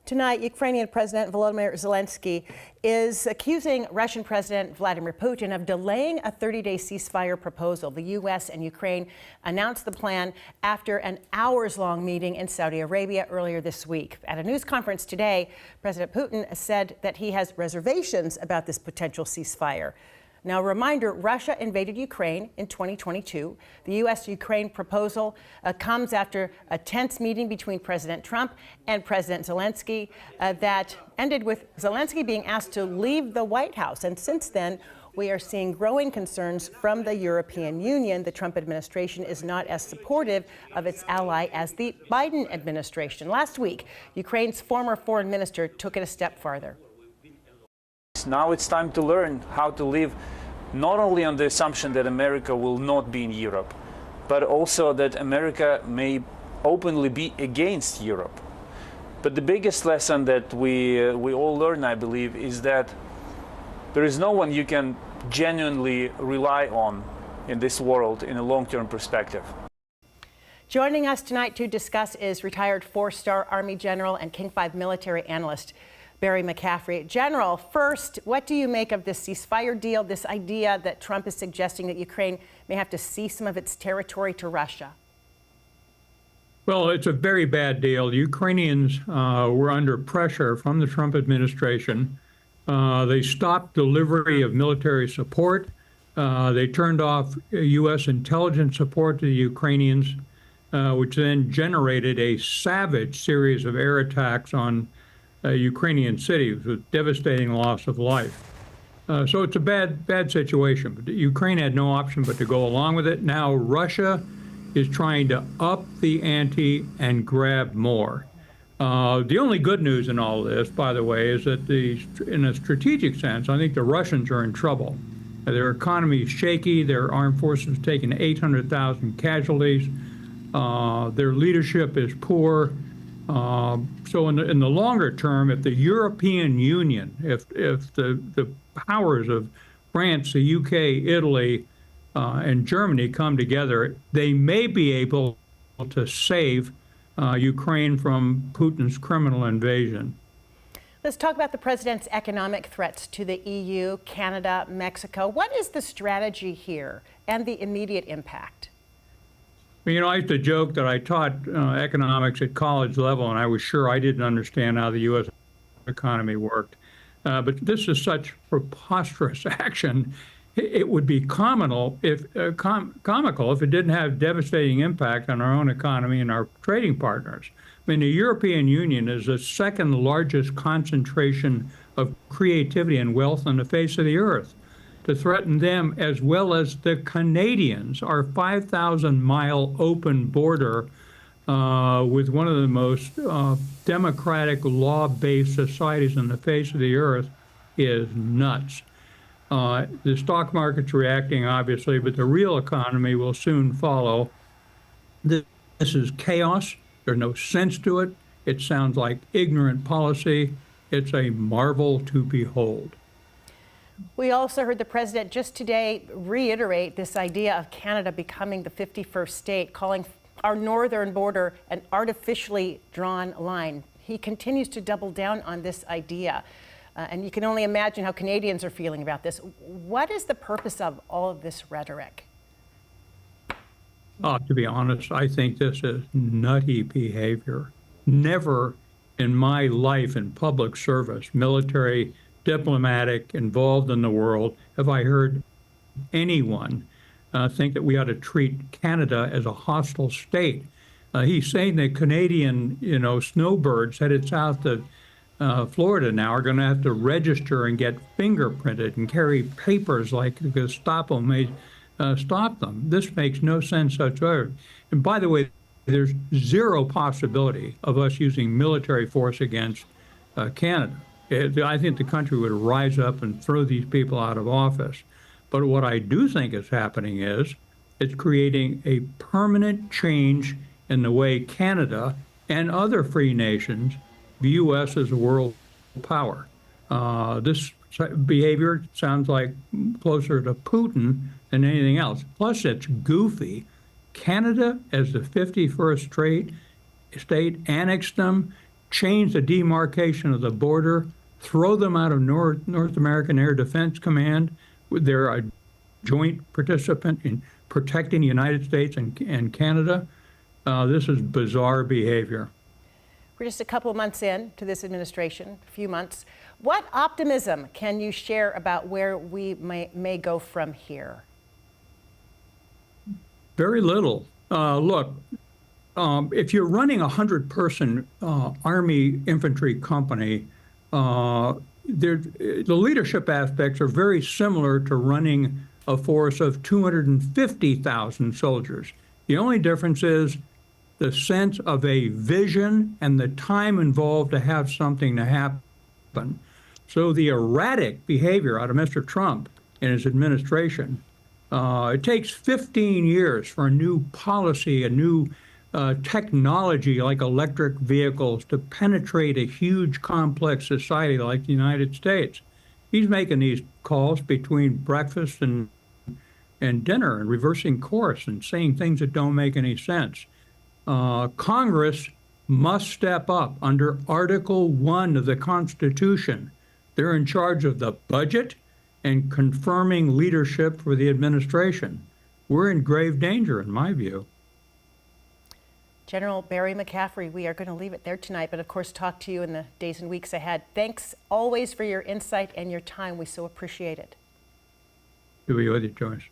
Tonight, Ukrainian President Volodymyr Zelensky is accusing Russian President Vladimir Putin of delaying a 30-day ceasefire proposal. The U.S. and Ukraine announced the plan after an hours-long meeting in Saudi Arabia earlier this week. At a news conference today, President Putin said that he has reservations about this potential ceasefire. Now, a reminder, Russia invaded Ukraine in 2022. The U.S.-Ukraine proposal comes after a tense meeting between President Trump and President Zelensky that ended with Zelensky being asked to leave the White House. And since then, we are seeing growing concerns from the European Union. The Trump administration is not as supportive of its ally as the Biden administration. Last week, Ukraine's former foreign minister took it a step farther. Now it's time to learn how to live not only on the assumption that America will not be in Europe, but also that America may openly be against Europe. But the biggest lesson that we all learn, I believe, is that there is no one you can genuinely rely on in this world in a long-term perspective. Joining us tonight to discuss is retired four-star Army General and King 5 military analyst Barry McCaffrey. General, first, what do you make of this ceasefire deal, this idea that Trump is suggesting that Ukraine may have to cede some of its territory to Russia? Well, it's a very bad deal. Ukrainians were under pressure from the Trump administration. They stopped delivery of military support. They turned off U.S. intelligence support to the Ukrainians, which then generated a savage series of air attacks on Ukrainian cities with devastating loss of life. So it's a bad situation. But Ukraine had no option but to go along with it. Now Russia is trying to up the ante and grab more. The only good news in all of this, by the way, is that in a strategic sense, I think the Russians are in trouble. Their economy is shaky. Their armed forces have taken 800,000 casualties. Their leadership is poor. So in the longer term, if the European Union, if the powers of France, the UK, Italy, and Germany come together, they may be able to save Ukraine from Putin's criminal invasion. Let's talk about the president's economic threats to the EU, Canada, Mexico. What is the strategy here and the immediate impact? You know, I used to joke that I taught economics at college level, and I was sure I didn't understand how the U.S. economy worked. But this is such preposterous action. It would be comical if it didn't have devastating impact on our own economy and our trading partners. I mean, the European Union is the second largest concentration of creativity and wealth on the face of the earth. To threaten them, as well as the Canadians, our 5,000-mile open border with one of the most democratic, law-based societies on the face of the earth, is nuts. The stock market's reacting, obviously, but the real economy will soon follow. This is chaos. There's no sense to it. It sounds like ignorant policy. It's a marvel to behold. We also heard the president just today reiterate this idea of Canada becoming the 51st state, calling our northern border an artificially drawn line. He continues to double down on this idea. And you can only imagine how Canadians are feeling about this. What is the purpose of all of this rhetoric? To be honest, I think this is nutty behavior. Never in my life in public service, military, diplomatic, involved in the world, have I heard anyone think that we ought to treat Canada as a hostile state. He's saying that Canadian, snowbirds headed south to Florida now are going to have to register and get fingerprinted and carry papers like the Gestapo may stop them. This makes no sense whatsoever. And by the way, there's zero possibility of us using military force against Canada. I think the country would rise up and throw these people out of office. But what I do think is happening is it's creating a permanent change in the way Canada and other free nations view us as a world power. This behavior sounds like closer to Putin than anything else. Plus, it's goofy. Canada, as the 51st state, annexed them, change the demarcation of the border, throw them out of North American Air Defense Command. They're a joint participant in protecting the United States and Canada. This is bizarre behavior. We're just a couple of months in to this administration, a few months. What optimism can you share about where we may go from here? Very little. Look, if you're running a 100-person Army infantry company, the leadership aspects are very similar to running a force of 250,000 soldiers. The only difference is the sense of a vision and the time involved to have something to happen. So the erratic behavior out of Mr. Trump and his administration, it takes 15 years for a new policy, a new technology like electric vehicles to penetrate a huge complex society like the United States. He's making these calls between breakfast and dinner and reversing course and saying things that don't make any sense. Congress must step up under Article 1 of the Constitution. They're in charge of the budget and confirming leadership for the administration. We're in grave danger, in my view. General Barry McCaffrey, we are going to leave it there tonight, but of course talk to you in the days and weeks ahead. Thanks always for your insight and your time. We so appreciate it. To be with you, Joyce.